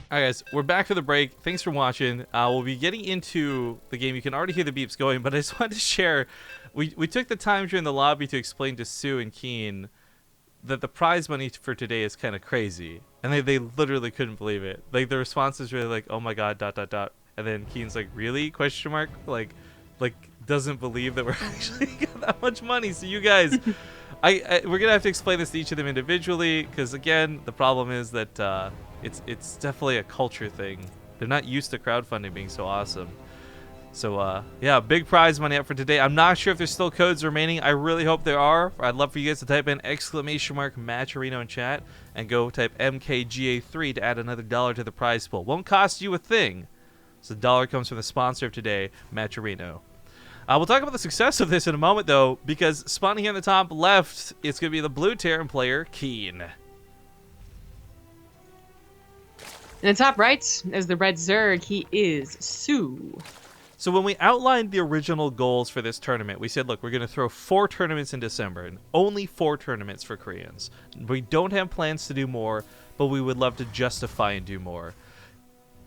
All right, guys, we're back for the break. Thanks for watching. We'll be getting into the game. You can already hear the beeps going, but I just wanted to share. We took the time during the lobby to explain to soO and KeeN that the prize money for today is kind of crazy, and they literally couldn't believe it. Like the response is really like, "Oh my god!" ... And then KeeN's like, "Really?" ? Like doesn't believe that we're actually got that much money. So you guys, we're gonna have to explain this to each of them individually, because again, the problem is that it's definitely a culture thing. They're not used to crowdfunding being so awesome. So yeah, big prize money up for today. I'm not sure if there's still codes remaining. I really hope there are. I'd love for you guys to type in !matcherino in chat and go type MKGA3 to add another $1 to the prize pool. Won't cost you a thing. So the $1 comes from the sponsor of today, Matcherino. We'll talk about the success of this in a moment, though, because spawning here in the top left, it's going to be the blue Terran player, KeeN. In the top right, as the red Zerg, he is soO. So when we outlined the original goals for this tournament, we said, look, we're going to throw 4 tournaments in December, and only 4 tournaments for Koreans. We don't have plans to do more, but we would love to justify and do more.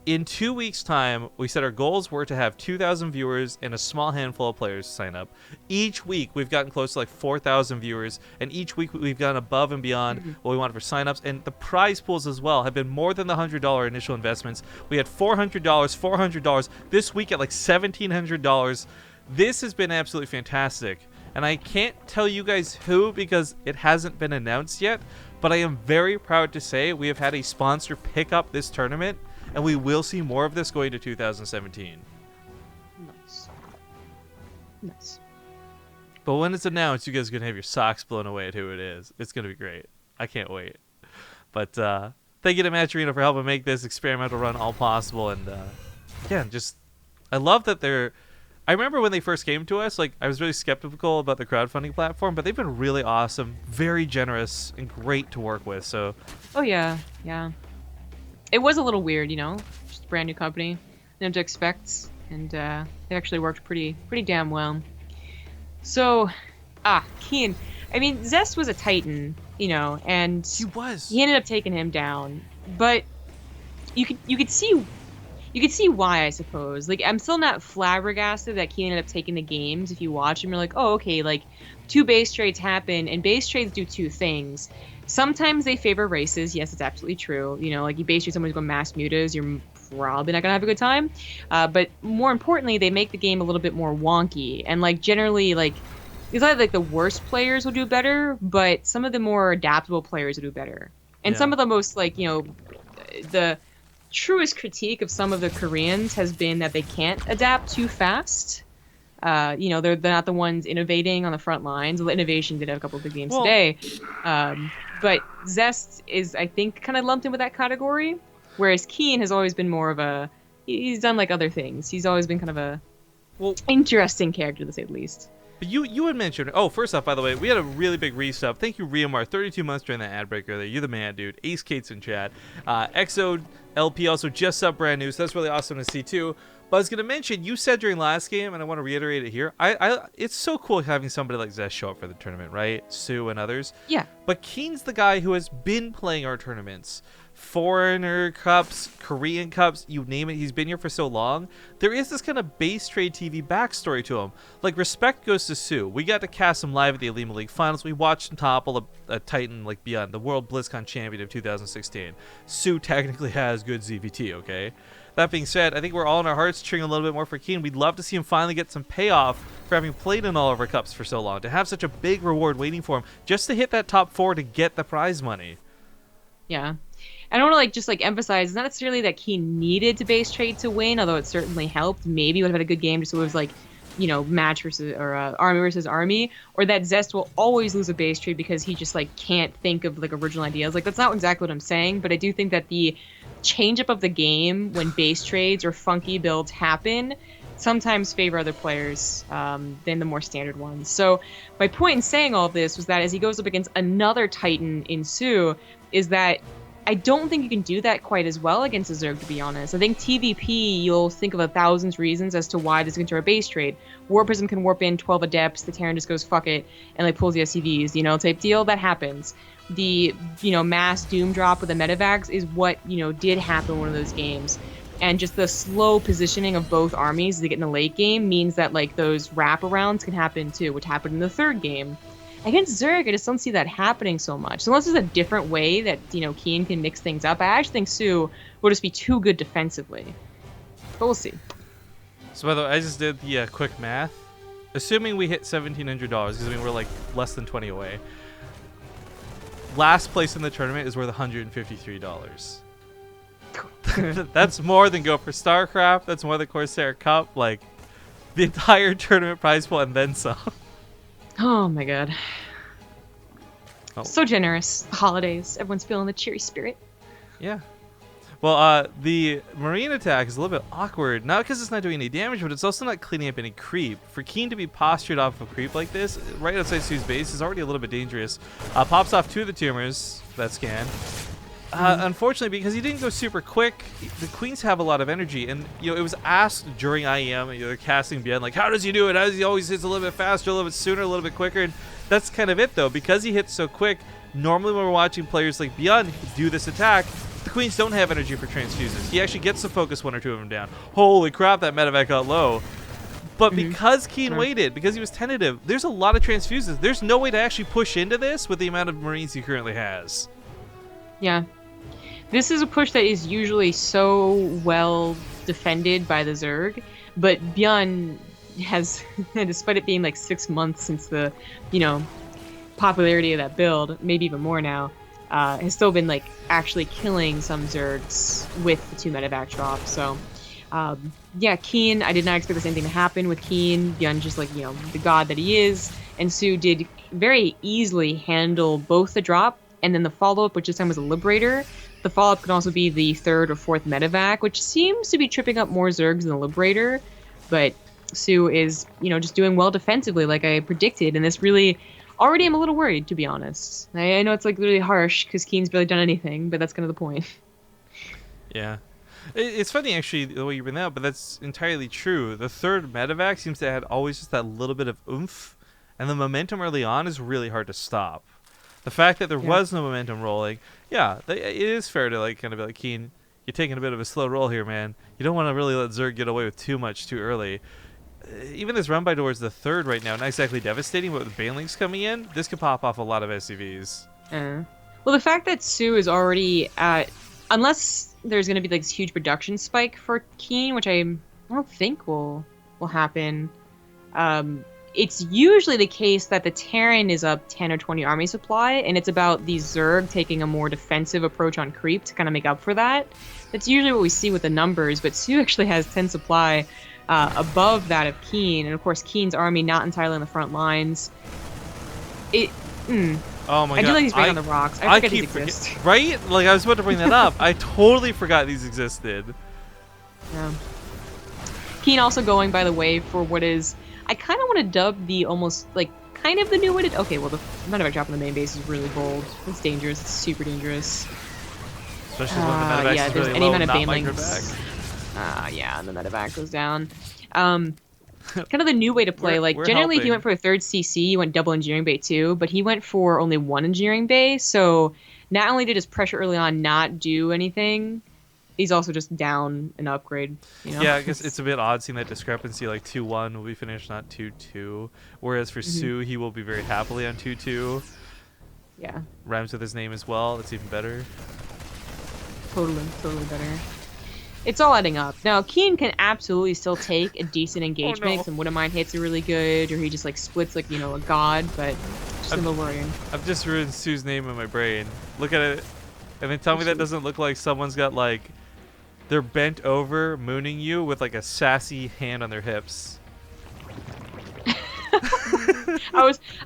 In 2 weeks' time, we said our goals were to have 2,000 viewers and a small handful of players sign up. Each week, we've gotten close to like 4,000 viewers, and each week we've gone above and beyond what we wanted for signups. And the prize pools as well have been more than the $100 initial investments. We had $400, $400. This week at like $1,700. This has been absolutely fantastic. And I can't tell you guys who because it hasn't been announced yet, but I am very proud to say we have had a sponsor pick up this tournament. And we will see more of this going to 2017. Nice. But when it's announced, you guys are going to have your socks blown away at who it is. It's going to be great. I can't wait. But thank you to Matcherino for helping make this experimental run all possible. And yeah, I love that they're... I remember when they first came to us, like I was really skeptical about the crowdfunding platform, but they've been really awesome, very generous, and great to work with. So. Oh, yeah. Yeah. It was a little weird, you know, just a brand new company, didn't to expect, and it actually worked pretty damn well. So, KeeN, I mean, Zest was a Titan, you know, and he ended up taking him down, but you could see why, I suppose. Like, I'm still not flabbergasted that KeeN ended up taking the games. If you watch them, you're like, oh, okay, like 2 base trades happen, and base trades do 2 things. Sometimes they favor races. Yes, it's absolutely true. You know, like you base trade someone who's going mass mutas, you're probably not going to have a good time. But more importantly, they make the game a little bit more wonky. And like generally, like it's not like the worst players will do better, but some of the more adaptable players will do better. And some of the most like, you know, the truest critique of some of the Koreans has been that they can't adapt too fast. You know, they're not the ones innovating on the front lines. Well, innovation did have a couple of big games today. But Zest is, I think, kind of lumped in with that category, whereas KeeN has always been more of a... He's done, like, other things. He's always been kind of a interesting character, to say the least. But you had mentioned... Oh, first off, by the way, we had a really big resub. Thank you, Riamar. 32 months during that ad breaker there. You're the man, dude. Ace Kate's in chat. Exo LP also just sub brand new, so that's really awesome to see, too. But I was going to mention, you said during last game, and I want to reiterate it here, it's so cool having somebody like Zest show up for the tournament, right? soO and others. Yeah. But KeeN's the guy who has been playing our tournaments. Foreigner Cups, Korean Cups, you name it. He's been here for so long. There is this kind of BaseTradeTV backstory to him. Like, respect goes to soO. We got to cast him live at the Alima League Finals. We watched him topple a Titan like beyond the World BlizzCon champion of 2016. soO technically has good ZvT, okay? That being said, I think we're all in our hearts cheering a little bit more for KeeN. We'd love to see him finally get some payoff for having played in all of our cups for so long, to have such a big reward waiting for him, just to hit that top 4 to get the prize money. Yeah. I don't want to emphasize, it's not necessarily that KeeN needed to base trade to win, although it certainly helped. Maybe he would have had a good game just so it was like, you know, match versus, or army versus army, or that Zest will always lose a base trade because he just like can't think of like original ideas. Like, that's not exactly what I'm saying, but I do think that the change up of the game when base trades or funky builds happen sometimes favor other players than the more standard ones. So my point in saying all of this was that as he goes up against another Titan in soO, is that I don't think you can do that quite as well against a Zerg, to be honest. I think TVP, you'll think of 1,000 reasons as to why this is going to a base trade. War Prism can warp in 12 Adepts, the Terran just goes fuck it, and like pulls the SCVs, you know, type deal. That happens. The, you know, mass Doom drop with the Medivacs is what, you know, did happen in one of those games. And just the slow positioning of both armies as they get in the late game means that, like, those wraparounds can happen too, which happened in the third game. Against Zerg, I just don't see that happening so much. So unless there's a different way that, you know, KeeN can mix things up, I actually think soO will just be too good defensively. But we'll see. So by the way, I just did the quick math. Assuming we hit $1,700, because I mean we're like less than 20 away. Last place in the tournament is worth $153. That's more than go for StarCraft. That's more than Corsair Cup. Like the entire tournament prize pool and then some. Oh my god. Oh. So generous. Holidays. Everyone's feeling the cheery spirit. Yeah. Well, the Marine attack is a little bit awkward. Not because it's not doing any damage, but it's also not cleaning up any creep. For KeeN to be postured off of creep like this, right outside soO's base, is already a little bit dangerous. Pops off 2 of the tumors, that scan. Unfortunately, because he didn't go super quick, the Queens have a lot of energy, and you know it was asked during IEM, you know, casting Bien, like, how does he do it? How does he always hits a little bit faster, a little bit sooner, a little bit quicker? And that's kind of it, though, because he hits so quick. Normally, when we're watching players like Bien do this attack, the Queens don't have energy for transfuses. He actually gets to focus 1 or 2 of them down. Holy crap, that medevac got low. But because KeeN waited, because he was tentative, there's a lot of transfuses. There's no way to actually push into this with the amount of Marines he currently has. Yeah. This is a push that is usually so well defended by the Zerg, but Bien has, despite it being like 6 months since the, you know, popularity of that build, maybe even more now, has still been like actually killing some Zergs with the 2 medevac drops. So, yeah, KeeN, I did not expect the same thing to happen with KeeN. Bien just like, you know, the god that he is, and soO did very easily handle both the drop and then the follow-up, which this time was a Liberator. The follow-up can also be the 3rd or 4th medevac, which seems to be tripping up more Zergs than the Liberator. But soO is, you know, just doing well defensively like I predicted, and this really... Already I'm a little worried, to be honest. I know it's like really harsh, because KeeN's barely done anything, but that's kind of the point. Yeah. It's funny, actually, the way you bring that up, but that's entirely true. The 3rd medevac seems to have always just that little bit of oomph, and the momentum early on is really hard to stop. The fact that there was no momentum rolling, yeah, it is fair to like kind of be like, KeeN, you're taking a bit of a slow roll here, man. You don't want to really let Zerg get away with too much too early. Even this run by towards the 3rd right now, not exactly devastating, but with Banelings coming in, this could pop off a lot of SCVs. Well, the fact that soO is already at, unless there's going to be like this huge production spike for KeeN, which I don't think will happen. It's usually the case that the Terran is up 10 or 20 army supply, and it's about the Zerg taking a more defensive approach on creep to kind of make up for that. That's usually what we see with the numbers, but soO actually has 10 supply above that of KeeN, and of course KeeN's army not entirely on the front lines. Oh my god. I do like these right on the rocks. I forget these exist. Right? Like, I was about to bring that up. I totally forgot these existed. Yeah. KeeN also going, by the way, for what is... I kind of want to dub the almost, like, kind of the new way to... Okay, well, the medevac drop on the main base is really bold. It's dangerous. It's super dangerous. Especially when the medevac is really low, not Banelings. Yeah, and the medevac goes down. Kind of the new way to play. Like, generally, if you went for a 3rd CC, you went double engineering bay too, but he went for only 1 engineering bay, so not only did his pressure early on not do anything, he's also just down an upgrade, you know? Yeah, I guess it's a bit odd seeing that discrepancy, like 2-1 will be finished, not 2-2. Whereas for soO, he will be very happily on 2-2. Yeah. Rhymes with his name as well, that's even better. Totally better. It's all adding up. Now, KeeN can absolutely still take a decent engagement. Some Wouldn't Mind hits are really good, or he just like splits like, you know, a god, but just a little worrying. I've just ruined soO's name in my brain. Look at it, and then tell me that doesn't look like someone's got like... They're bent over, mooning you with like a sassy hand on their hips.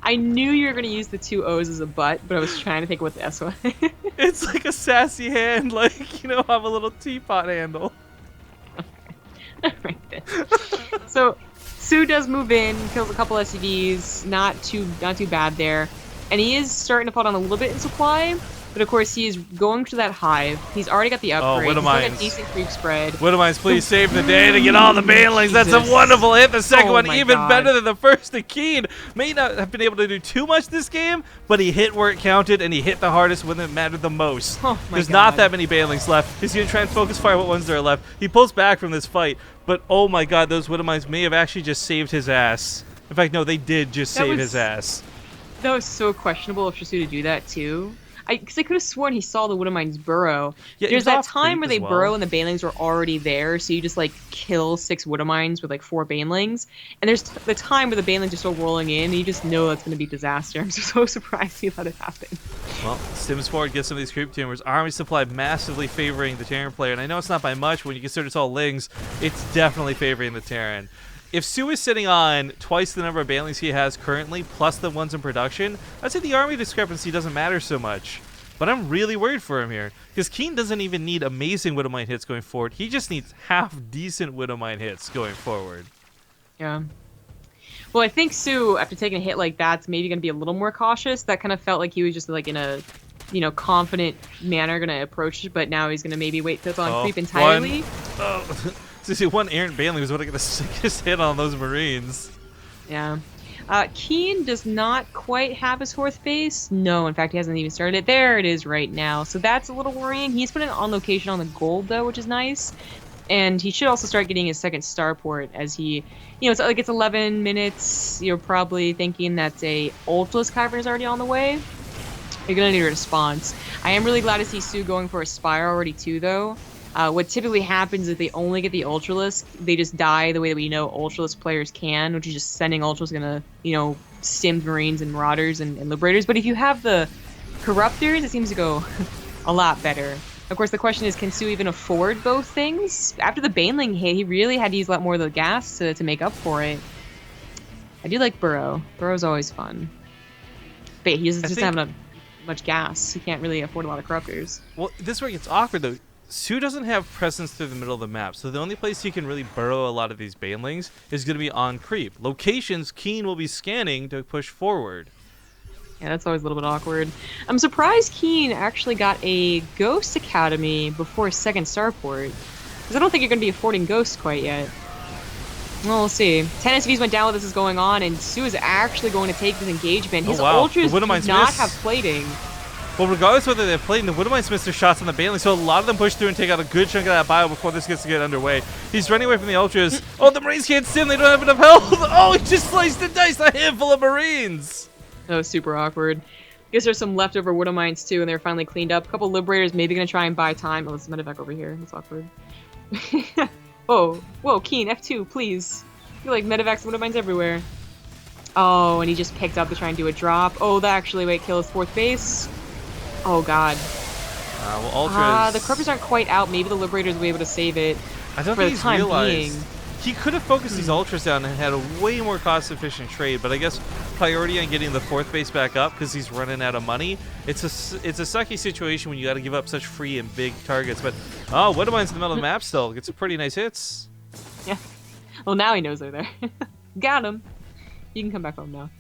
I knew you were going to use the 2 O's as a butt, but I was trying to think what the S was. It's like a sassy hand, like, you know, have a little teapot handle. Right then. So, soO does move in, kills a couple SCVs, not too bad there. And he is starting to fall down a little bit in supply. But of course, he is going to that hive. He's already got the upgrade. He's got a decent creep spread. Widowmines, please save the day to get all the banelings. That's a wonderful hit. The second one even better than the first. The KeeN may not have been able to do too much this game, but he hit where it counted, and he hit the hardest when it mattered the most. There's not that many banelings left. He's going to try and focus fire what ones there are left. He pulls back from this fight, but oh my god, those Widowmines may have actually just saved his ass. In fact, no, they did just save his ass. That was so questionable of soO to do that, too. Because I could have sworn he saw the Widowmines burrow. Yeah, there's that time where they burrow and the banelings were already there, so you just like kill 6 Widowmines with like 4 banelings. And there's the time where the banelings are still rolling in, and you just know that's going to be disaster. I'm so surprised he let it happen. Well, Sims Forward gets some of these creep tumors. Army supply massively favoring the Terran player, and I know it's not by much, but when you consider it's all Lings, it's definitely favoring the Terran. If soO is sitting on twice the number of banelings he has currently, plus the ones in production, I'd say the army discrepancy doesn't matter so much. But I'm really worried for him here, because KeeN doesn't even need amazing Widowmine hits going forward. He just needs half-decent Widowmine hits going forward. Yeah. Well, I think soO, after taking a hit like that, is maybe going to be a little more cautious. That kind of felt like he was just like in a, you know, confident manner going to approach it, but now he's going to maybe wait till it's on creep entirely. So see, one errant baneling was what I got the sickest hit on those Marines. Yeah. KeeN does not quite have his 4th base. No, in fact, he hasn't even started it. There it is right now. So that's a little worrying. He's putting it on location on the gold, though, which is nice. And he should also start getting his 2nd starport as he, you know, it's like it's 11 minutes. You're probably thinking that a Ultralisk Cavern is already on the way. You're going to need a response. I am really glad to see soO going for a Spire already, too, though. What typically happens is they only get the Ultralisk, they just die the way that we know Ultralisk players can, which is just sending Ultralisk gonna, you know, stim Marines and Marauders and Liberators. But if you have the Corruptors, it seems to go a lot better. Of course, the question is, can soO even afford both things? After the Baneling hit, he really had to use a lot more of the gas to make up for it. I do like Burrow. Burrow's always fun. But he doesn't have much gas. He can't really afford a lot of Corruptors. Well, this is where it gets awkward, though. soO doesn't have presence through the middle of the map, so the only place he can really burrow a lot of these banelings is going to be on creep. Locations KeeN will be scanning to push forward. Yeah, that's always a little bit awkward. I'm surprised KeeN actually got a Ghost Academy before 2nd starport, because I don't think you're going to be affording Ghosts quite yet. Well, we'll see. 10 SVs went down while this is going on, and soO is actually going to take this engagement. His Ultras do not have plating. Well, regardless of whether they're playing, the Widowmines missed their shots on the Baneling, so a lot of them push through and take out a good chunk of that bio before this gets to get underway. He's running away from the Ultras. Oh, the Marines can't stim. They don't have enough health. Oh, he just sliced and diced a handful of Marines. That was super awkward. I guess there's some leftover Widowmines, too, and they're finally cleaned up. A couple Liberators maybe going to try and buy time. Oh, there's a medevac over here. That's awkward. Whoa, KeeN, F2, please. I feel like medevacs and Widowmines everywhere. Oh, and he just picked up to try and do a drop. Oh, that actually might kill his 4th base. Oh god. Well, Ultras. The Corruptors aren't quite out. Maybe the Liberators will be able to save it. I don't think he's realized. He could have focused these Ultras down and had a way more cost-efficient trade, but I guess priority on getting the 4th base back up because he's running out of money. It's a sucky situation when you got to give up such free and big targets. But Widowmine's in the middle of the map still. Gets some pretty nice hits. Yeah. Well, now he knows they're there. Got him. You can come back home now.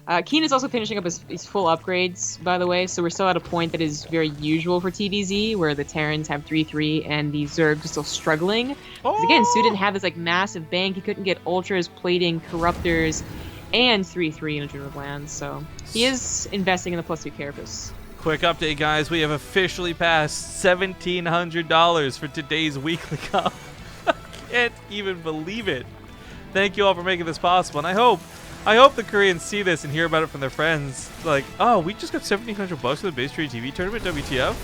KeeN is also finishing up his full upgrades, by the way, so we're still at a point that is very usual for TVZ, where the Terrans have 3-3 and the Zergs are still struggling. Because again, soO didn't have this like massive bank. He couldn't get Ultras, Plating, Corruptors, and 3-3 in a Dream of Lands, so he is investing in the +2 Carapace. Quick update, guys. We have officially passed $1,700 for today's weekly comp. I can't even believe it. Thank you all for making this possible, and I hope the Koreans see this and hear about it from their friends. Like, oh, we just got $1,700 for the BaseTradeTV tournament, WTF?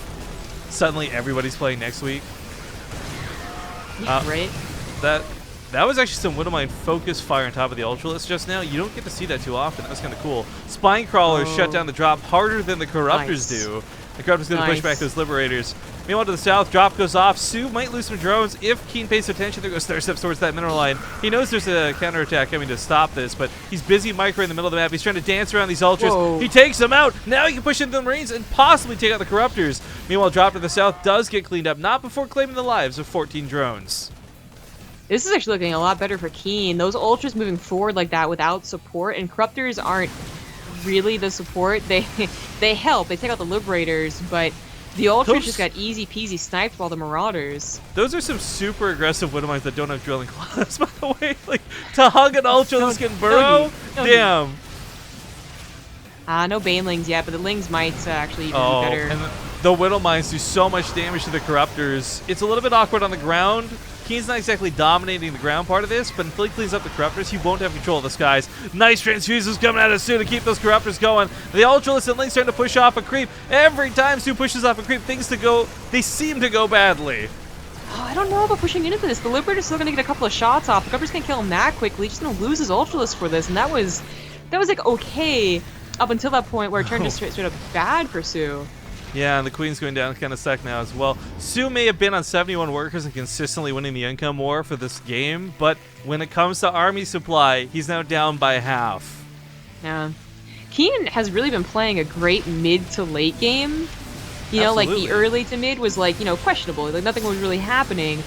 Suddenly, everybody's playing next week. Right? That was actually some Widowmine focus fire on top of the Ultralisk just now. You don't get to see that too often. That was kind of cool. Spine Crawlers shut down the drop harder than the Corruptors do. The Corruptors going to push back those Liberators. Meanwhile, to the south, drop goes off. soO might lose some drones if KeeN pays attention. There goes Third Steps towards that mineral line. He knows there's a counterattack coming to stop this, but he's busy micro in the middle of the map. He's trying to dance around these Ultras. Whoa. He takes them out. Now he can push into the Marines and possibly take out the Corruptors. Meanwhile, drop to the south does get cleaned up, not before claiming the lives of 14 drones. This is actually looking a lot better for KeeN. Those Ultras moving forward like that without support, and Corruptors aren't really the support. They they help. They take out the Liberators, but the Ultras just got easy peasy sniped by the Marauders. Those are some super aggressive Widowmines that don't have drilling claws, by the way. Like, to hug an Ultra that can burrow? Damn. No Banelings yet, but the Lings might actually even be better. And the Widowmines do so much damage to the Corruptors. It's a little bit awkward on the ground. KeeN's not exactly dominating the ground part of this, but until he cleans up the Corruptors, he won't have control of the skies. Nice transfusions coming out of Su to keep those Corruptors going. The Ultralisk and Link starting to push off a creep. Every time Su pushes off a creep, they seem to go badly. Oh, I don't know about pushing into this. The Liberator's still going to get a couple of shots off. The Corruptor's going to kill him that quickly. He's just going to lose his Ultralisk for this, and that was like okay up until that point where it turned just straight up bad for Su. Yeah, and the Queen's going down kind of suck now as well. Su may have been on 71 workers and consistently winning the income war for this game, but when it comes to army supply, he's now down by half. Yeah. KeeN has really been playing a great mid to late game. You know, like the early to mid was like, questionable. Like nothing was really happening.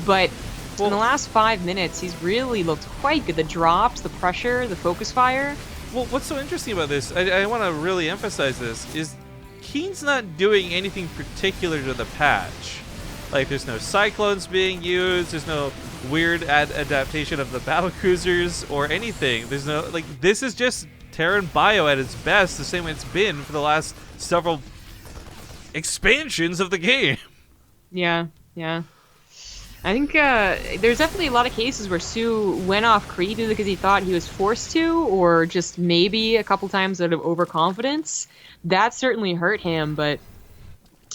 But in the last 5 minutes, he's really looked quite good. The drops, the pressure, the focus fire. Well, what's so interesting about this, I want to really emphasize this, is KeeN's not doing anything particular to the patch. Like, there's no Cyclones being used, there's no weird adaptation of the battle cruisers or anything. There's no, like, this is just Terran Bio at its best, the same way it's been for the last several expansions of the game. Yeah. I think there's definitely a lot of cases where Su went off creep either because he thought he was forced to, or just maybe a couple times out of overconfidence. That certainly hurt him, but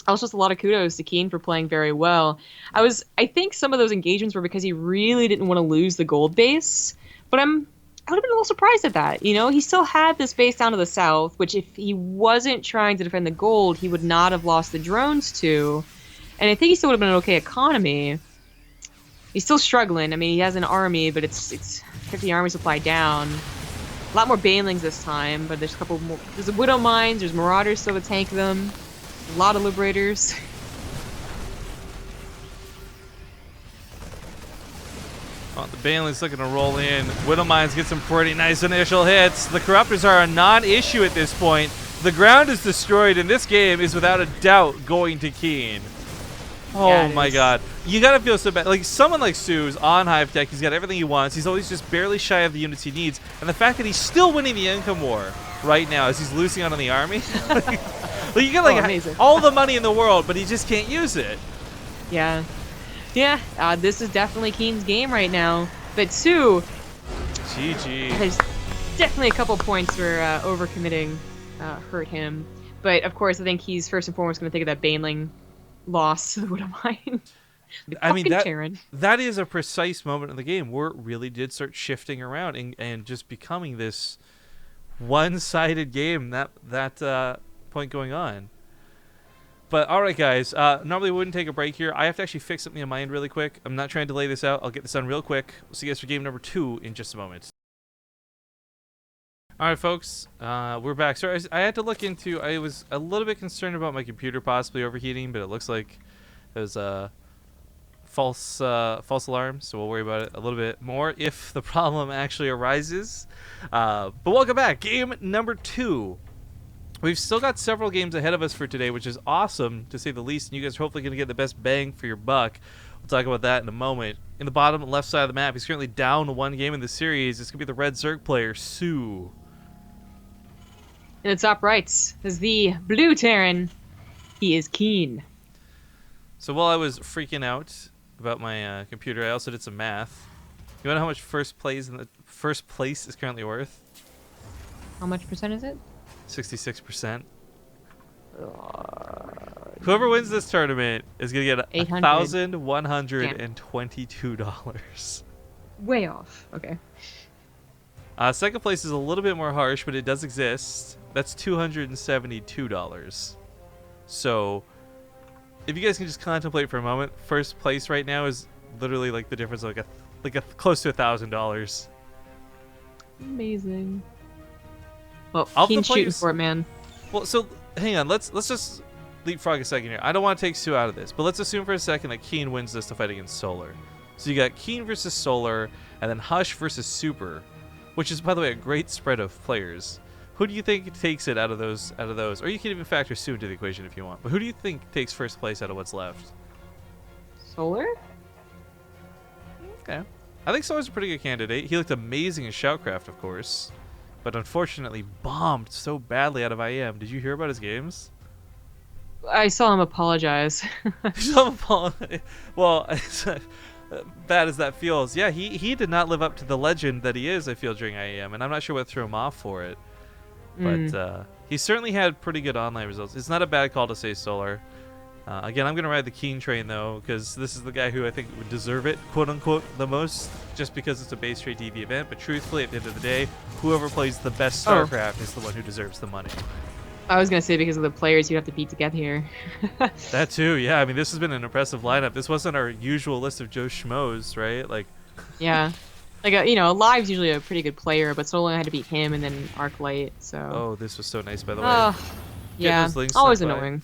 also just a lot of kudos to KeeN for playing very well. I think some of those engagements were because he really didn't want to lose the gold base, but I would have been a little surprised at that. He still had this base down to the south, which if he wasn't trying to defend the gold, he would not have lost the drones to. And I think he still would have been an okay economy. He's still struggling. I mean, he has an army, but it's kept the army supply down. A lot more Banelings this time, but there's a couple more. There's the Widow Mines, there's Marauders still to tank them. A lot of Liberators. Oh, the Baneling's looking to roll in. Widow Mines get some pretty nice initial hits. The Corruptors are a non-issue at this point. The ground is destroyed, and this game is without a doubt going to KeeN. Oh yeah, my god. You gotta feel so bad. Like, someone like Su's on Hive Tech, he's got everything he wants. He's always just barely shy of the units he needs. And the fact that he's still winning the income war right now as he's losing out on the army. Like, you get like all the money in the world, but he just can't use it. Yeah. This is definitely KeeN's game right now. But Su, GG. There's definitely a couple points where overcommitting hurt him. But of course, I think he's first and foremost going to think of that Baneling loss to the Widow Mine. I mean, that is a precise moment in the game where it really did start shifting around and just becoming this one-sided game, that point going on. But all right, guys, normally we wouldn't take a break here. I have to actually fix something in my end really quick. I'm not trying to delay this out. I'll get this done real quick. We'll see you guys for game number 2 in just a moment. All right, folks, we're back. Sorry, I had to look into, I was a little bit concerned about my computer possibly overheating, but it looks like there's a false alarm, so we'll worry about it a little bit more if the problem actually arises. But welcome back. Game number 2. We've still got several games ahead of us for today, which is awesome, to say the least, and you guys are hopefully going to get the best bang for your buck. We'll talk about that in a moment. In the bottom left side of the map, he's currently down 1 game in the series. It's going to be the Red Zerg player, Su. In the top right is the blue Terran. He is KeeN. So while I was freaking out about my computer, I also did some math. You want to know how much first place is currently worth? How much percent is it? 66%. Whoever wins this tournament is going to get $1,122. Way off. Okay. Second place is a little bit more harsh, but it does exist. That's $272. So, if you guys can just contemplate for a moment, first place right now is literally like the difference of like a close to $1,000. Amazing. Well, KeeN's shooting for it, man. Well, so hang on. Let's just leapfrog a second here. I don't want to take Su out of this, but let's assume for a second that KeeN wins this to fight against Solar. So you got KeeN versus Solar, and then Hush versus Super, which is, by the way, a great spread of players. Who do you think takes it out of those? Or you can even factor soO into the equation if you want. But who do you think takes first place out of what's left? Solar? Okay. I think soO's a pretty good candidate. He looked amazing in Shoutcraft, of course, but unfortunately bombed so badly out of IEM. Did you hear about his games? I saw him apologize. Well, as bad as that feels, yeah, he did not live up to the legend that he is, I feel, during IEM, and I'm not sure what threw him off for it. But he certainly had pretty good online results. It's not a bad call to say Solar. Again, I'm going to ride the KeeN train, though, because this is the guy who I think would deserve it, quote-unquote, the most, just because it's a BaseTradeTV event. But truthfully, at the end of the day, whoever plays the best StarCraft is the one who deserves the money. I was going to say because of the players you have to beat to get here. That too, yeah. I mean, this has been an impressive lineup. This wasn't our usual list of Joe Schmoes, right? Like, yeah. Like, Live's usually a pretty good player, but Solo had to beat him and then Arclight, so... Oh, this was so nice, by the way. Yeah, always annoying.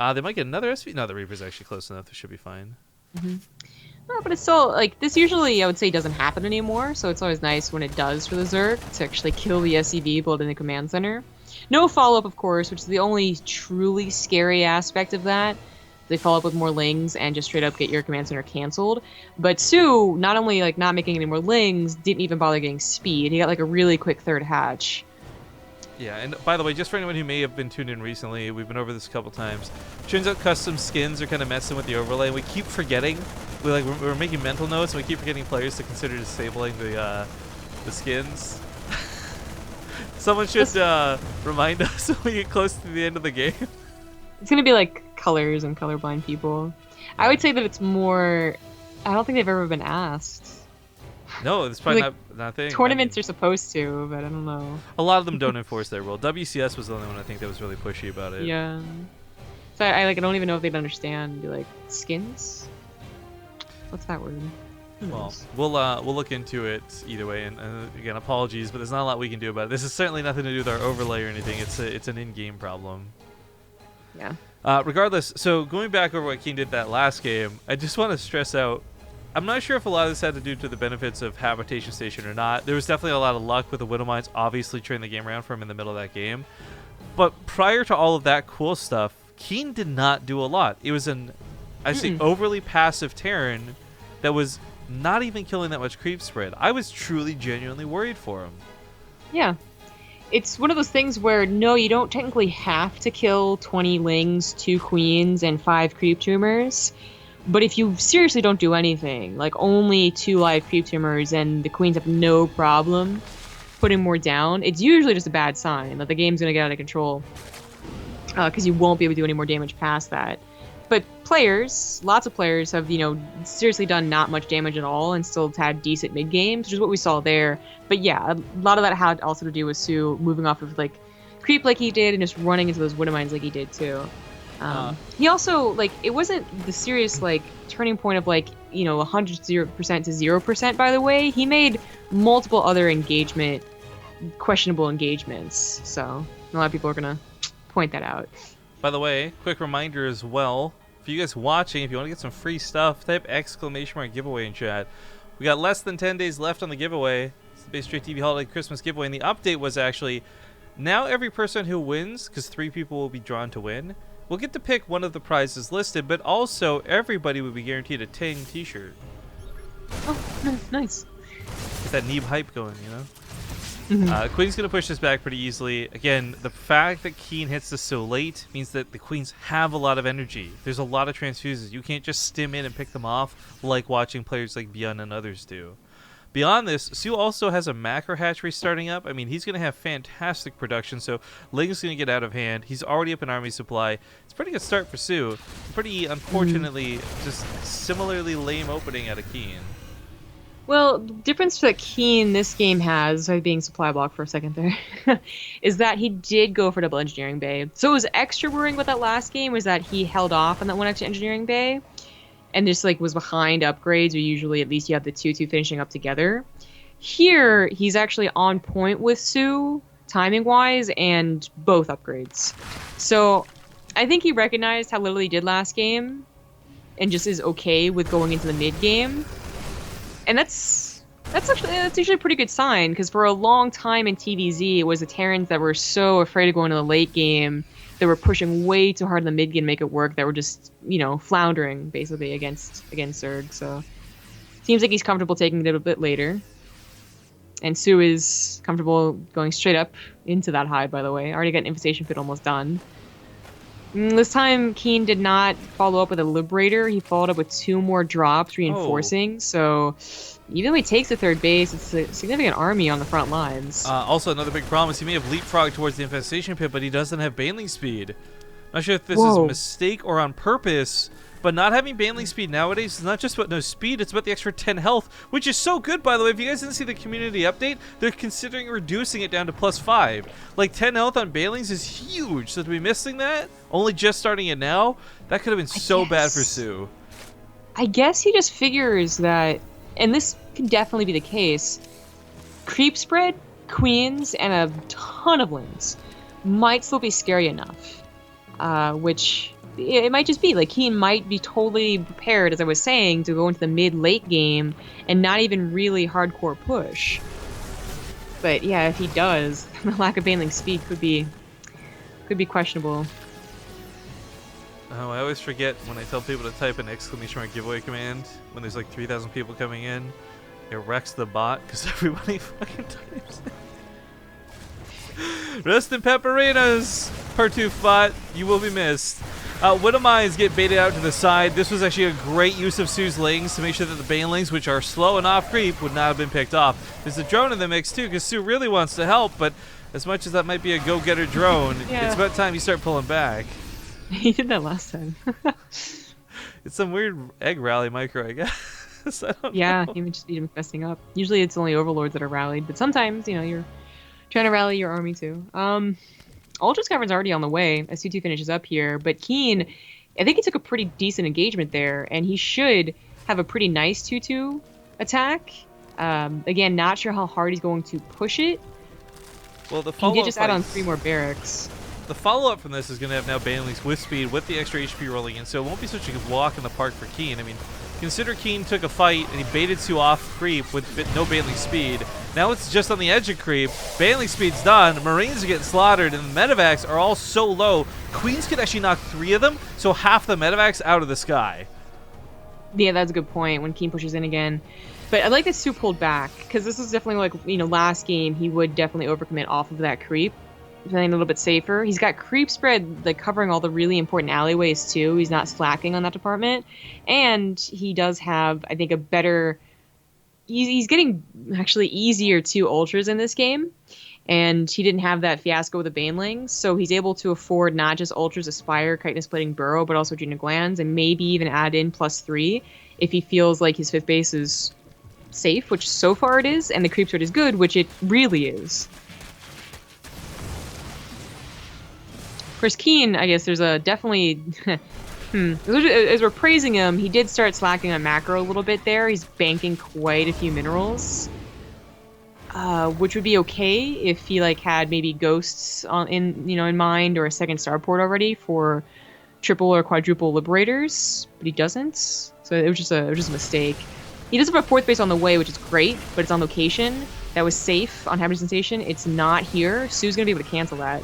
They might get another SV. No, the Reaper's actually close enough. This should be fine. But it's still, like, this usually, I would say, doesn't happen anymore, so it's always nice when it does for the Zerg to actually kill the SCV built in the command center. No follow-up, of course, which is the only truly scary aspect of that. They follow up with more Lings and just straight up get your command center canceled. But soO, not only, like, not making any more Lings, didn't even bother getting speed. He got, like, a really quick third hatch. Yeah, and by the way, just for anyone who may have been tuned in recently, we've been over this a couple times. Turns out custom skins are kind of messing with the overlay. We keep forgetting. We're making mental notes, and we keep forgetting players to consider disabling the skins. Someone should remind us when we get close to the end of the game. It's gonna be like colors and colorblind people. I would say that it's more. I don't think they've ever been asked. No, it's probably like, not a thing. Tournaments are supposed to, but I don't know. A lot of them don't enforce their rule. WCS was the only one I think that was really pushy about it. Yeah. So I don't even know if they'd understand. Be like, skins? What's that word? Well, we'll look into it either way. And again, apologies, but there's not a lot we can do about it. This is certainly nothing to do with our overlay or anything. It's an in-game problem. Yeah. Regardless, so going back over what KeeN did that last game, I just want to stress out. I'm not sure if a lot of this had to do to the benefits of Habitation Station or not. There was definitely a lot of luck with the Widow Mines obviously turning the game around for him in the middle of that game. But prior to all of that cool stuff, KeeN did not do a lot. It was an, I say, overly passive Terran that was not even killing that much creep spread. I was truly, genuinely worried for him. Yeah. It's one of those things where, no, you don't technically have to kill 20 Lings, 2 Queens, and 5 creep tumors. But if you seriously don't do anything, like only 2 live creep tumors and the Queens have no problem putting more down, it's usually just a bad sign that the game's going to get out of control. Because you won't be able to do any more damage past that. But players, lots of players have, seriously done not much damage at all and still had decent mid games, which is what we saw there. But yeah, a lot of that had also to do with soO moving off of like creep like he did and just running into those Widow Mines like he did too. He also, like, it wasn't the serious, like, turning point of, like, 100% to 0%, by the way. He made multiple other questionable engagements. So, a lot of people are going to point that out. By the way, quick reminder as well, for you guys watching, if you want to get some free stuff, type ! giveaway in chat. We got less than 10 days left on the giveaway. It's the BaseTradeTV Holiday Christmas giveaway, and the update was actually, now every person who wins, because 3 people will be drawn to win, we'll get to pick one of the prizes listed, but also everybody will be guaranteed a Ting t-shirt. Oh, nice. Get that Neeb hype going, Queen's going to push this back pretty easily. Again, the fact that KeeN hits this so late means that the Queens have a lot of energy. There's a lot of transfuses. You can't just stim in and pick them off like watching players like Beyond and others do. Beyond this, soO also has a macro hatchery starting up. I mean, he's going to have fantastic production, so Ling's going to get out of hand. He's already up in army supply. It's a pretty good start for soO. Pretty, unfortunately, just similarly lame opening out of KeeN. Well, the difference that KeeN this game has, sorry, being supply block for a second there, is that he did go for double engineering bay. So it was extra worrying about that last game was that he held off on that one extra engineering bay. And just like was behind upgrades, or usually at least you have the two finishing up together. Here, he's actually on point with soO, timing-wise, and both upgrades. So I think he recognized how little he did last game, and just is okay with going into the mid-game. And that's That's usually a pretty good sign, because for a long time in TVZ, it was the Terrans that were so afraid of going to the late game, that were pushing way too hard in the mid game to make it work, that were just, you know, floundering basically against Zerg. So seems like he's comfortable taking it a bit later. And soO is comfortable going straight up into that hide, by the way. Already got an Infestation Pit almost done. This time, KeeN did not follow up with a Liberator. He followed up with 2 more drops, reinforcing. So even though he takes the 3rd base, it's a significant army on the front lines. Also, another big problem is he may have leapfrogged towards the Infestation Pit, but he doesn't have Baneling speed. Not sure if this is a mistake or on purpose, but not having Baneling speed nowadays is not just about no speed, it's about the extra 10 health, which is so good, by the way. If you guys didn't see the community update, they're considering reducing it down to +5. Like, 10 health on Banelings is huge, so to be missing that, only just starting it now, that could have been so bad for soO. I guess he just figures that, and this can definitely be the case, creep spread, queens, and a ton of lings might still be scary enough. Which it might just be like KeeN might be totally prepared, as I was saying, to go into the mid-late game and not even really hardcore push. But yeah, if he does, the lack of Baneling speed could be questionable. Oh, I always forget when I tell people to type an ! giveaway command when there's like 3,000 people coming in. It wrecks the bot because everybody fucking types it. Rest in pepperinas, Partoof bot. You will be missed. Widowmines get baited out to the side. This was actually a great use of soO's lings to make sure that the Banelings, which are slow and off creep, would not have been picked off. There's a drone in the mix too, because soO really wants to help, but as much as that might be a go-getter drone, it's about time you start pulling back. He did that last time. It's some weird egg rally micro, I guess. I don't know. You would just be messing up. Usually it's only overlords that are rallied, but sometimes, you know, you're trying to rally your army too. Ultra Skyver's already on the way as C2 finishes up here, but KeeN, I think he took a pretty decent engagement there, and he should have a pretty nice 2-2 attack. Again, not sure how hard he's going to push it. Well, he did just add on 3 more barracks. The follow-up from this is going to have now Banelings with speed, with the extra HP rolling in, so it won't be such a walk in the park for KeeN. I mean, consider KeeN took a fight and he baited soO off creep with no Baneling speed. Now it's just on the edge of creep. Baneling speed's done. Marines are getting slaughtered, and the medevacs are all so low. Queens could actually knock 3 of them, so half the medevacs out of the sky. Yeah, that's a good point when KeeN pushes in again. But I like that soO pulled back, because this is definitely like, you know, last game he would definitely overcommit off of that creep. Playing a little bit safer. He's got creep spread like covering all the really important alleyways too. He's not slacking on that department, and he does have, I think, a better. He's getting actually easier to ultras in this game, and he didn't have that fiasco with the Banelings, so he's able to afford not just ultras, Aspire, Chitinous Plating, Burrow, but also Gina Glands, and maybe even add in +3 if he feels like his 5th base is safe, which so far it is, and the creep spread is good, which it really is. For KeeN, I guess there's a definitely... As we're praising him, he did start slacking on macro a little bit there. He's banking quite a few minerals, which would be okay if he like had maybe ghosts in mind, or a 2nd starport already for triple or quadruple liberators, but he doesn't. So it was just a mistake. He does have a 4th base on the way, which is great, but it's on location. That was safe on Habitat Sensation. It's not here. soO's gonna be able to cancel that.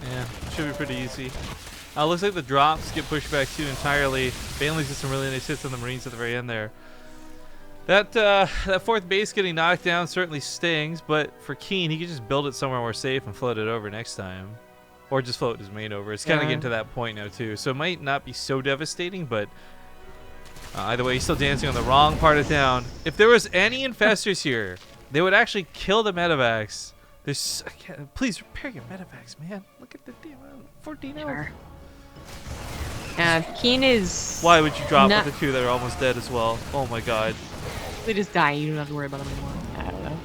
Yeah, should be pretty easy. Looks like the drops get pushed back too entirely. Banelings did some really nice hits on the Marines at the very end there. That 4th base getting knocked down certainly stings, but for KeeN, he could just build it somewhere more safe and float it over next time. Or just float his main over. It's kind of getting to that point now too. So it might not be so devastating, but either way, he's still dancing on the wrong part of town. If there was any infestors here, they would actually kill the medevacs. Please repair your medevacs, man. Look at the damn 14 health. KeeN is... Why would you drop with the 2 that are almost dead as well? Oh my god. They just die. You don't have to worry about them anymore. I don't know.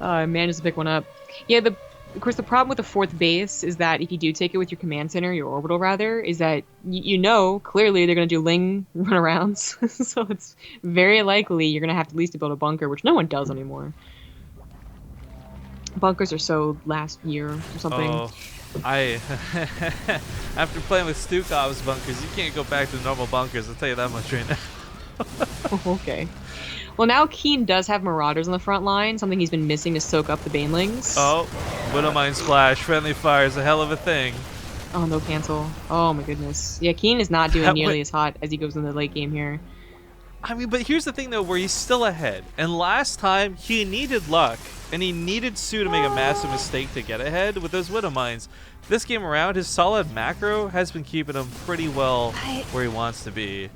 I managed to pick one up. Yeah, of course, the problem with the 4th base is that if you do take it with your command center, your orbital rather, is that you know clearly they're going to do ling runarounds. So it's very likely you're going to have to at least build a bunker, which no one does anymore. Bunkers are so last year or something. Oh, after playing with Stukov's bunkers, you can't go back to normal bunkers. I'll tell you that much right now. Okay. Well, now KeeN does have Marauders on the front line, something he's been missing to soak up the Banelings. Oh, Widowmine Splash. Friendly fire is a hell of a thing. Oh, no cancel. Oh, my goodness. Yeah, KeeN is not doing That nearly would- as hot as he goes in the late game here. I mean, but here's the thing, though, where he's still ahead. And last time, he needed luck. And he needed soO to make a massive mistake to get ahead with those Widow Mines. This game around, his solid macro has been keeping him pretty well where he wants to be.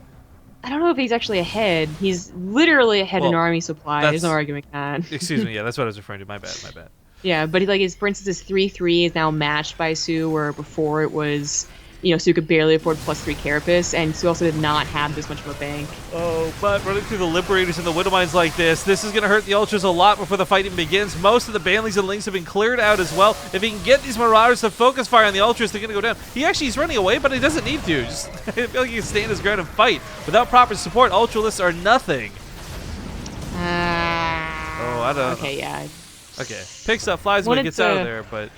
I don't know if he's actually ahead. He's literally ahead in Well, army supply. There's no arguing that. Excuse me, yeah, that's what I was referring to. My bad, my bad. Yeah, but he, like, his, for instance, his 3-3 is now matched by soO, where before it was, you know, soO could barely afford +3 Carapace, and soO also did not have this much of a bank. Oh, but running through the Liberators and the Widow Mines like this is going to hurt the Ultras a lot before the fight even begins. Most of the Banelings and Lings have been cleared out as well. If he can get these Marauders to focus fire on the Ultras, they're going to go down. He's running away, but he doesn't need to. Just, I feel like he can stand his ground and fight. Without proper support, Ultralists are nothing. Oh, I don't know. Okay, yeah. Okay, picks up, flies when he gets out of there, but...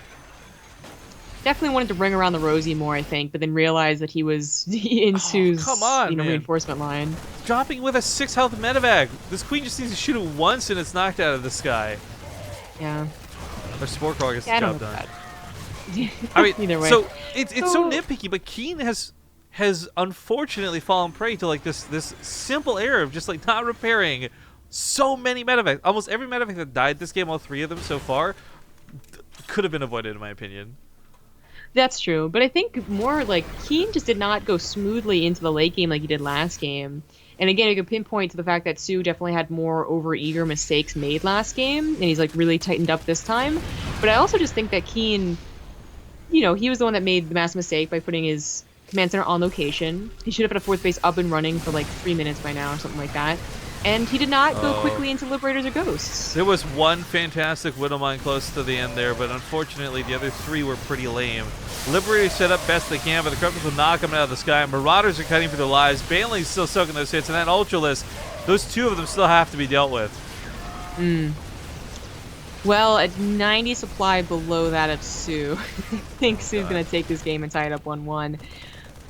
Definitely wanted to ring around the rosy more, I think, but then realized that he was in soO's come on, man. reinforcement line. Dropping with a 6 health medevac. This Queen just needs to shoot it once and it's knocked out of the sky. Yeah. Or Spore Crawl gets the job done. I I mean, either way. so it's so nitpicky, but KeeN has unfortunately fallen prey to like this simple error of just like not repairing so many medevacs. Almost every medevac that died this game, all 3 of them so far, could have been avoided in my opinion. That's true, but I think more like KeeN just did not go smoothly into the late game like he did last game. And again, you can pinpoint to the fact that soO definitely had more overeager mistakes made last game, and he's like really tightened up this time. But I also just think that KeeN, you know, he was the one that made the massive mistake by putting his command center on location. He should have had a 4th base up and running for like 3 minutes by now or something like that. And he did not go quickly into Liberators or Ghosts. There was one fantastic Widowmine close to the end there, but unfortunately the other 3 were pretty lame. Liberators set up best they can, but the Corruptors will knock them out of the sky. Marauders are cutting for their lives. Baneling's still soaking those hits, and that Ultralist, those 2 of them still have to be dealt with. Well, at 90 supply below that of soO, I think soO's going to take this game and tie it up 1-1.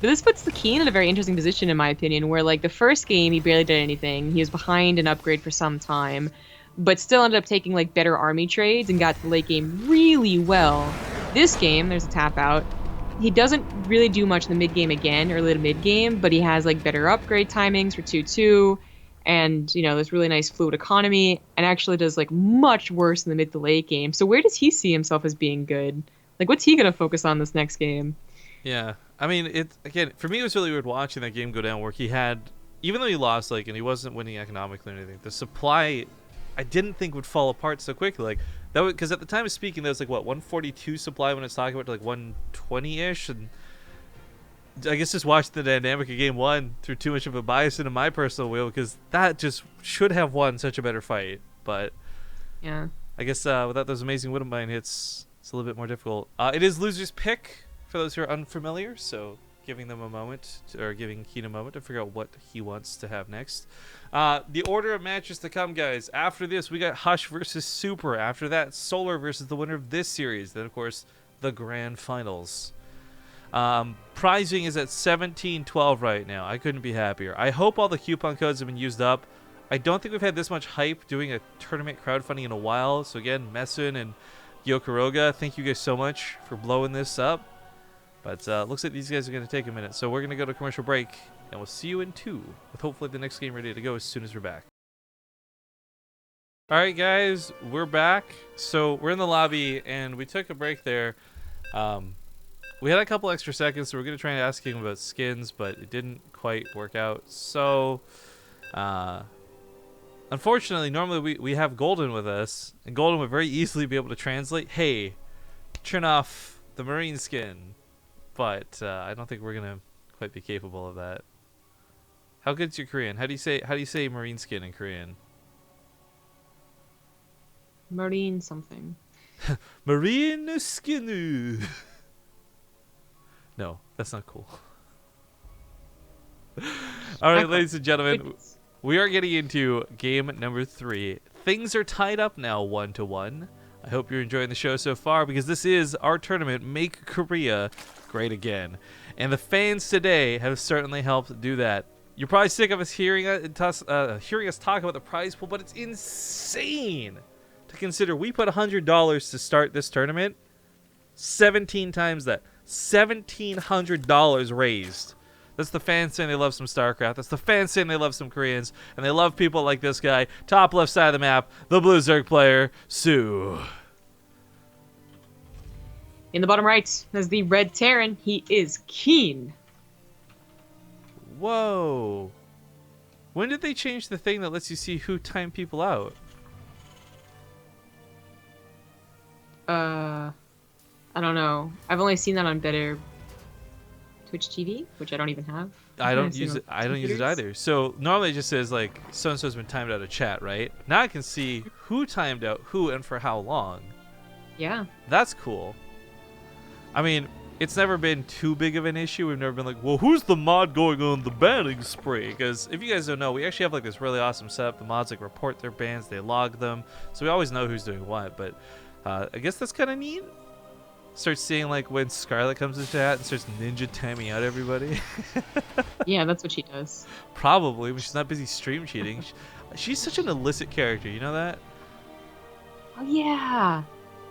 But this puts the KeeN in a very interesting position, in my opinion, where, like, the first game, he barely did anything. He was behind an upgrade for some time, but still ended up taking, like, better army trades and got to the late game really well. This game, there's a tap out. He doesn't really do much in the mid game again, early to mid game, but he has, like, better upgrade timings for 2-2, and, you know, this really nice fluid economy, and actually does, like, much worse in the mid to late game. So where does he see himself as being good? Like, what's he going to focus on this next game? Yeah, I mean, again, for me, it was really weird watching that game go down where he had, even though he lost, like, and he wasn't winning economically or anything, the supply, I didn't think would fall apart so quickly. Like, that was, because at the time of speaking, there was, like, what, 142 supply when it's talking about to, like, 120-ish, and I guess just watching the dynamic of game 1 threw too much of a bias into my personal wheel, because that just should have won such a better fight, but Yeah. I guess without those amazing Widowmine hits, it's a little bit more difficult. It is loser's pick, for those who are unfamiliar, so giving them a moment, or giving KeeN a moment to figure out what he wants to have next. The order of matches to come, guys. After this, we got Hush versus Super. After that, Solar versus the winner of this series. Then, of course, the grand finals. Prizing is at 17-12 right now. I couldn't be happier. I hope all the coupon codes have been used up. I don't think we've had this much hype doing a tournament crowdfunding in a while. So again, Messun and Yokuroga, thank you guys so much for blowing this up. But looks like these guys are going to take a minute. So we're going to go to commercial break, and we'll see you in 2, with hopefully the next game ready to go as soon as we're back. All right, guys, we're back. So we're in the lobby, and we took a break there. We had a couple extra seconds, so we're going to try and ask him about skins, but it didn't quite work out. So, unfortunately, normally we have Golden with us, and Golden would very easily be able to translate, hey, turn off the Marine skin. But I don't think we're gonna quite be capable of that. How good's your Korean? How do you say marine skin in Korean? Marine something. Marine skin. No, that's not cool. All right, ladies and gentlemen, we are getting into game number 3. Things are tied up now 1-1. I hope you're enjoying the show so far, because this is our tournament, Make Korea Great Again. And the fans today have certainly helped do that. You're probably sick of us hearing us talk about the prize pool, but it's insane to consider. We put $100 to start this tournament. 17 times that. $1,700 raised. That's the fans saying they love some StarCraft. That's the fans saying they love some Koreans. And they love people like this guy. Top left side of the map, the Blue Zerg player, soO. In the bottom right, there's the red Terran. He is KeeN. Whoa. When did they change the thing that lets you see who timed people out? I don't know. I've only seen that on better Twitch TV, which I don't even have. I don't use it. I don't use it either. So normally it just says like so and so's been timed out of chat, right? Now I can see who timed out who and for how long. Yeah. That's cool. I mean, it's never been too big of an issue. We've never been like, well, who's the mod going on the banning spree? Because if you guys don't know, we actually have like this really awesome setup. The mods like report their bans, they log them, so we always know who's doing what. But I guess that's kind of neat. Start seeing like when Scarlet comes to chat and starts ninja timing out everybody. Yeah, that's what she does. Probably when she's not busy stream cheating. She's such an illicit character. You know that? Oh yeah.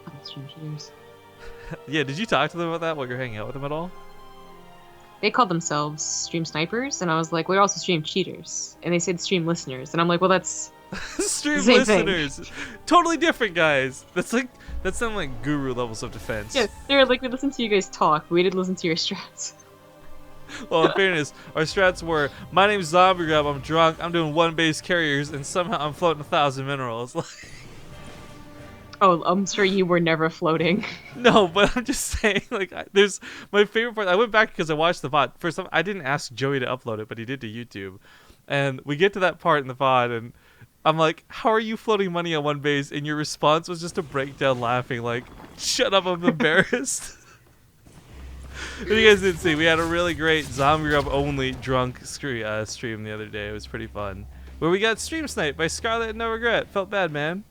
Fucking stream cheaters. Yeah, did you talk to them about that while you're hanging out with them at all? They called themselves stream snipers, and I was like, we're also stream cheaters. And they said stream listeners, and I'm like, well, that's stream same listeners. thing. Totally different, guys. That's some like guru levels of defense. Yeah, they're like, we listened to you guys talk. We didn't listen to your strats. Well, in fairness, our strats were, my name's Zombie Grub, I'm drunk, I'm doing one base carriers, and somehow I'm floating 1,000 minerals. Oh, I'm sure you were never floating. No, but I'm just saying, like, there's my favorite part. I went back because I watched the VOD. First off, I didn't ask Joey to upload it, but he did to YouTube. And we get to that part in the VOD, and I'm like, how are you floating money on one base? And your response was just to break down laughing, like, shut up, I'm embarrassed. If you guys didn't see, we had a really great Zombie Grub only drunk stream the other day. It was pretty fun. Where we got stream sniped by Scarlet and No Regret. Felt bad, man.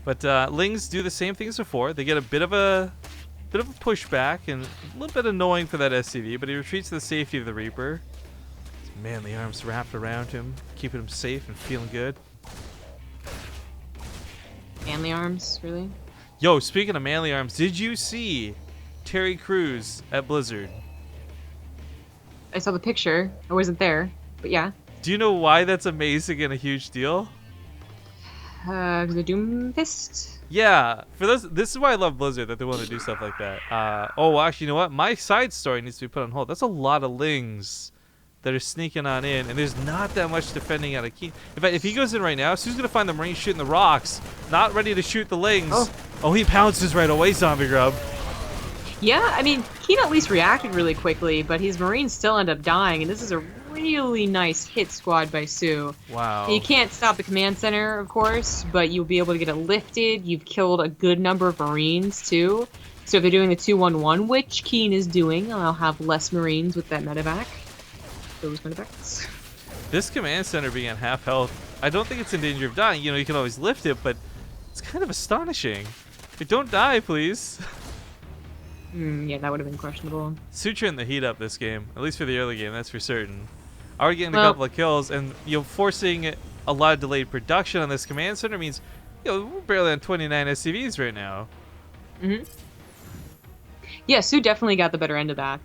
But Lings do the same thing as before. They get a bit of a pushback and a little bit annoying for that SCV, but he retreats to the safety of the Reaper. His manly arms wrapped around him, keeping him safe and feeling good. Manly arms, really? Yo, speaking of manly arms, did you see Terry Crews at Blizzard? I saw the picture. I wasn't there, but yeah. Do you know why that's amazing and a huge deal? Because the Doom Fist? Yeah, for those, this is why I love Blizzard, that they want to do stuff like that. Oh, actually, you know what? My side story needs to be put on hold. That's a lot of Lings that are sneaking on in, and there's not that much defending out of KeeN. In fact, if he goes in right now, Sue's going to find the Marines shooting the rocks, not ready to shoot the Lings. Oh, he pounces right away, Zombie Grub. Yeah, I mean, KeeN at least reacted really quickly, but his Marines still end up dying, and this is a really nice hit squad by soO. Wow. You can't stop the command center, of course, but you'll be able to get it lifted. You've killed a good number of Marines, too. So if they're doing the 2-1-1, which KeeN is doing, I'll have less Marines with that medevac. Those medevacs. This command center being at half health, I don't think it's in danger of dying. You know, you can always lift it, but it's kind of astonishing. Like, don't die, please. Yeah, that would have been questionable. Sutra in the heat up this game, at least for the early game, that's for certain. Already getting a couple of kills, and forcing a lot of delayed production on this command center means we're barely on 29 SCVs right now. Yeah, soO definitely got the better end of that.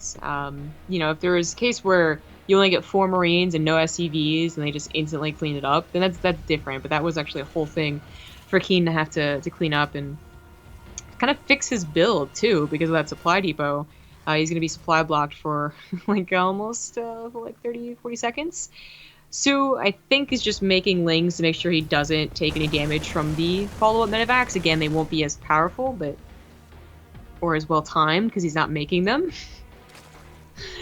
If there was a case where you only get 4 Marines and no SCVs, and they just instantly clean it up, then that's different. But that was actually a whole thing for KeeN to have to clean up and kind of fix his build too, because of that supply depot. He's going to be supply blocked for like almost 30-40 seconds. soO, I think, is just making Lings to make sure he doesn't take any damage from the follow-up medevacs. Again, they won't be as powerful, or as well timed, because he's not making them.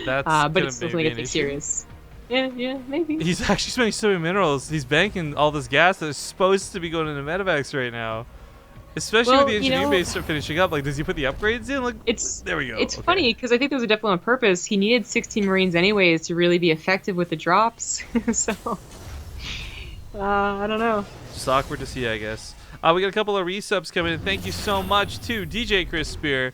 That's but it's still going to get serious. Yeah, maybe. He's actually spending so many minerals. He's banking all this gas that is supposed to be going into medevacs right now. Especially with the engineering base start finishing up. Like, does he put the upgrades in? Like, there we go. It's funny, because I think those are definitely on purpose. He needed 16 Marines anyways to really be effective with the drops. So, I don't know. Just awkward to see, I guess. We got a couple of resubs coming in. Thank you so much to DJ Chris Spear.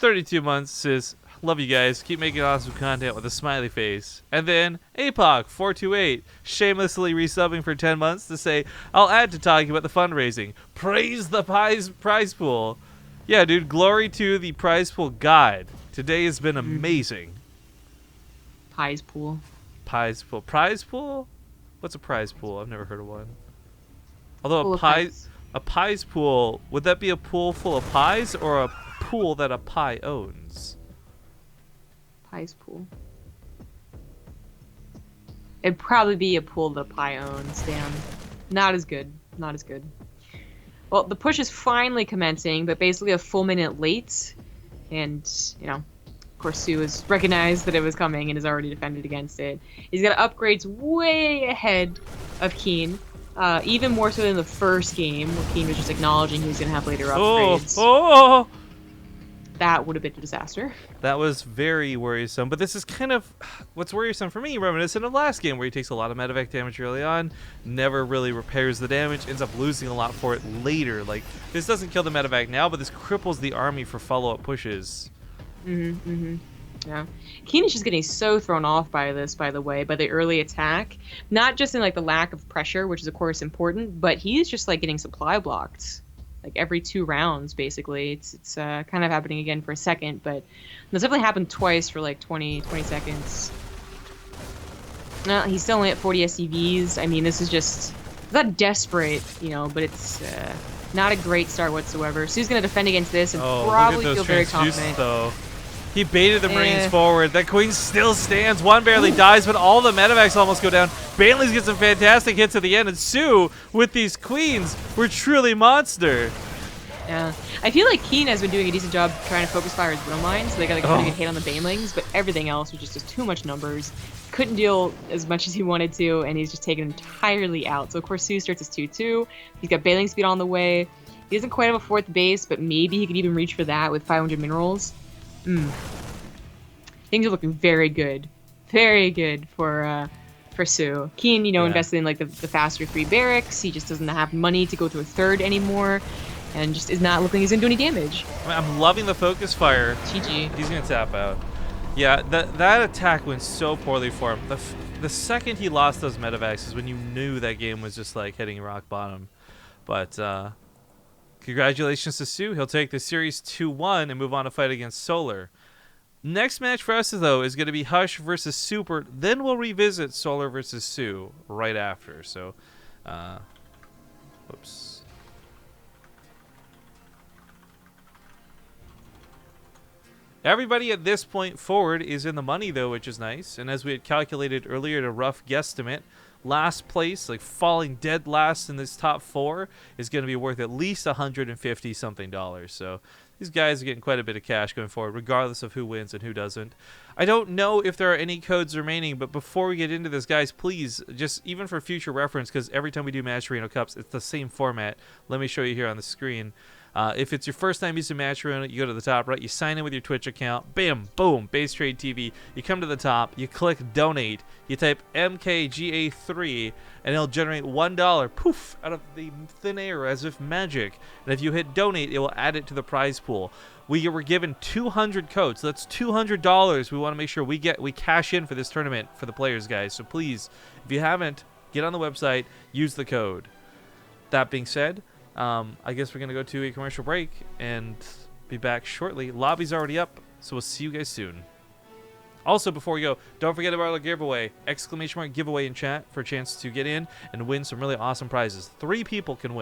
32 months says, Love you guys. Keep making awesome content with a smiley face. And then APOC428 shamelessly resubbing for 10 months to say, I'll add to talking about the fundraising. Praise the prize pool. Yeah, dude, glory to the prize pool god. Today has been amazing. Pies pool. Prize pool. Prize pool? What's a prize pool? I've never heard of one. Although Pool a of pies pool, would that be a pool full of pies or a pool that a pie owns? Pies pool. It'd probably be a pool that a pie owns. Damn. Not as good. Not as good. Well, the push is finally commencing, but basically a full minute late. And, you know, of course, soO has recognized that it was coming and has already defended against it. He's got upgrades way ahead of KeeN. Even more so than the first game, where KeeN was just acknowledging he was going to have later upgrades. Oh! That would have been a disaster. That was very worrisome, but this is kind of what's worrisome for me, reminiscent of last game where he takes a lot of medevac damage early on, never really repairs the damage, ends up losing a lot for it later. Like, this doesn't kill the medevac now, but this cripples the army for follow-up pushes. Yeah. KeeN is just getting so thrown off by this, by the way, by the early attack. Not just in, like, the lack of pressure, which is, of course, important, but he's just, like, getting supply blocked. Like every 2 rounds, basically. It's kind of happening again for a second, but that's definitely happened twice for like 20 seconds. No, he's still only at 40 SCVs. I mean, this is just not desperate, you know, but it's not a great start whatsoever. soO's gonna defend against this and probably feel very confident. Though. He baited the Marines forward. That Queen still stands. One barely dies, but all the medevacs almost go down. Bailey's get some fantastic hits at the end, and soO, with these Queens, were truly monster. Yeah. I feel like KeeN has been doing a decent job trying to focus fire his drill mines, so they got like a pretty good hit on the banelings, but everything else was just too much numbers. Couldn't deal as much as he wanted to, and he's just taken entirely out. So of course soO starts his 2-2. He's got bailing speed on the way. He doesn't quite have a 4th base, but maybe he could even reach for that with 500 minerals. Things are looking very good. Very good for soO. KeeN, you know, invested in like the faster 3 barracks. He just doesn't have money to go to a 3rd anymore, and just is not looking like he's gonna do any damage. I'm loving the focus fire. GG. He's gonna tap out. Yeah, that attack went so poorly for him. The second he lost those medevacs is when you knew that game was just like hitting rock bottom. But congratulations to soO. He'll take the series 2-1 and move on to fight against Solar. Next match for us, though, is going to be Hush versus Super. Then we'll revisit Solar versus soO right after. So, whoops. Everybody at this point forward is in the money, though, which is nice. And as we had calculated earlier at a rough guesstimate, last place, like falling dead last in this top 4, is going to be worth at least $150 something. So these guys are getting quite a bit of cash going forward, regardless of who wins and who doesn't. I don't know if there are any codes remaining, but before we get into this, guys, please, just even for future reference, because every time we do Match Arena Cups, it's the same format. Let me show you here on the screen. If it's your first time using Match Arena, you go to the top right, you sign in with your Twitch account, bam, boom, BaseTradeTV. You come to the top, you click donate, you type MKGA3, and it'll generate $1, poof, out of the thin air as if magic. And if you hit donate, it will add it to the prize pool. We were given 200 codes, so that's $200 we want to make sure we cash in for this tournament for the players, guys. So please, if you haven't, get on the website, use the code. That being said, I guess we're going to go to a commercial break and be back shortly. Lobby's already up, so we'll see you guys soon. Also, before we go, don't forget about our giveaway. !giveaway in chat for a chance to get in and win some really awesome prizes. 3 people can win.